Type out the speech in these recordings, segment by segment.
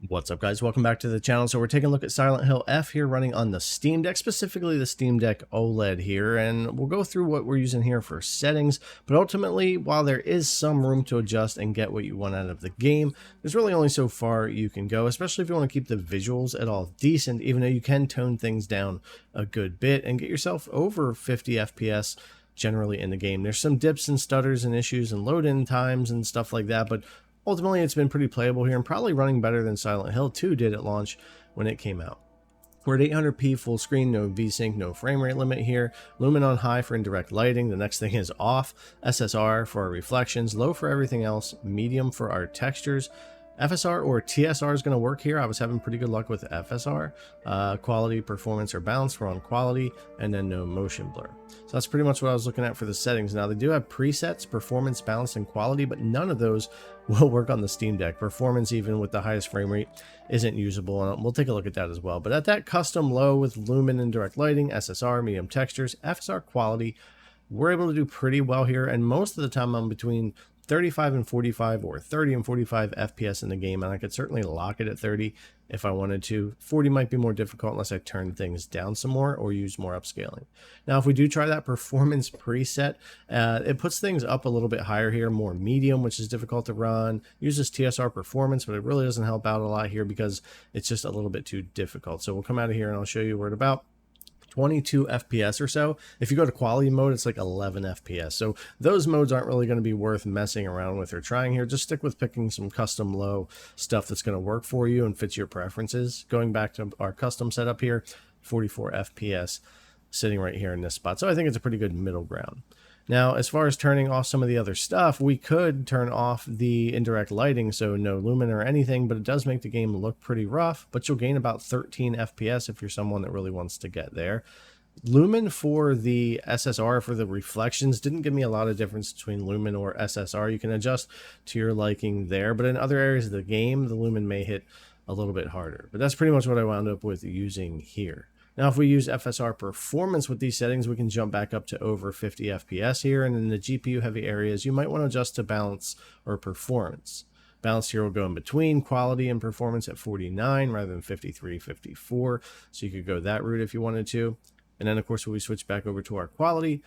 What's up, guys? Welcome back to the channel. So we're taking a look at Silent Hill F here, running on the Steam Deck, specifically the Steam Deck OLED here, and we'll go through what we're using here for settings. But ultimately, while there is some room to adjust and get what you want out of the game, there's really only so far you can go, especially if you want to keep the visuals at all decent, even though you can tone things down a good bit and get yourself over 50 FPS generally in the game. There's some dips and stutters and issues and load-in times and stuff like that, but ultimately, it's been pretty playable here and probably running better than Silent Hill 2 did at launch when it came out. We're at 800p full screen, no VSync, no frame rate limit here. Lumen on high for indirect lighting. The next thing is off. SSR for our reflections, low for everything else, medium for our textures. FSR or TSR is going to work here. I was having pretty good luck with FSR. Quality, performance, or balance, we're on quality, and then no motion blur. So that's pretty much what I was looking at for the settings. Now, they do have presets, performance, balance, and quality, but none of those will work on the Steam Deck. Performance, even with the highest frame rate, isn't usable, and we'll take a look at that as well. But at that custom low with lumen and direct lighting, SSR, medium textures, FSR quality, we're able to do pretty well here, and most of the time I'm between 35 and 45 or 30 and 45 FPS in the game, and I could certainly lock it at 30 if I wanted to. 40 might be more difficult unless I turn things down some more or use more upscaling. Now, if we do try that performance preset, it puts things up a little bit higher here, more medium, which is difficult to run. Uses TSR performance, but it really doesn't help out a lot here because it's just a little bit too difficult. So we'll come out of here and I'll show you where at about 22 FPS or so. If you go to quality mode, it's like 11 FPS. So those modes aren't really going to be worth messing around with or trying here. Just stick with picking some custom low stuff that's going to work for you and fits your preferences. Going back to our custom setup here, 44 FPS sitting right here in this spot. So I think it's a pretty good middle ground. Now, as far as turning off some of the other stuff, we could turn off the indirect lighting, so no lumen or anything, but it does make the game look pretty rough, but you'll gain about 13 FPS if you're someone that really wants to get there. Lumen for the SSR for the reflections didn't give me a lot of difference between lumen or SSR. You can adjust to your liking there, but in other areas of the game, the lumen may hit a little bit harder. But that's pretty much what I wound up with using here. Now, if we use FSR performance with these settings, we can jump back up to over 50 FPS here. And in the GPU heavy areas, you might want to adjust to balance or performance. Balance here will go in between quality and performance at 49 rather than 53, 54. So you could go that route if you wanted to. And then, of course, when we switch back over to our quality,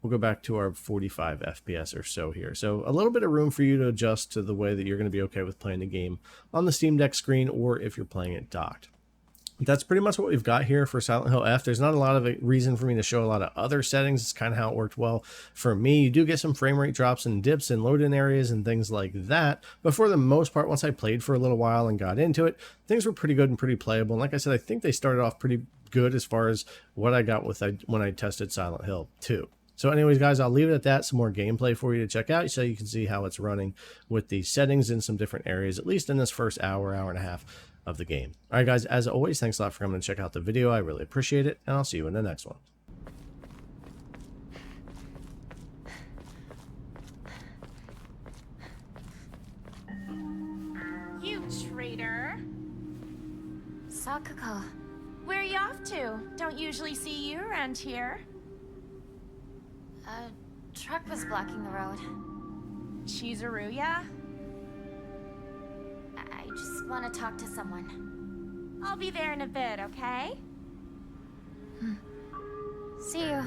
we'll go back to our 45 FPS or so here. So a little bit of room for you to adjust to the way that you're going to be okay with playing the game on the Steam Deck screen or if you're playing it docked. That's pretty much what we've got here for Silent Hill F. There's not a lot of reason for me to show a lot of other settings. It's kind of how it worked well for me. You do get some frame rate drops and dips in load-in areas and things like that. But for the most part, once I played for a little while and got into it, things were pretty good and pretty playable. And like I said, I think they started off pretty good as far as what I got with when I tested Silent Hill 2. So anyways, guys, I'll leave it at that. Some more gameplay for you to check out so you can see how it's running with the settings in some different areas, at least in this first hour, hour and a half of the game. All right, guys, as always, thanks a lot for coming to check out the video. I really appreciate it, and I'll see you in the next one. You traitor. Sakuko. Where are you off to? Don't usually see you around here. A truck was blocking the road. Chizuruya? I just want to talk to someone. I'll be there in a bit, okay? See you.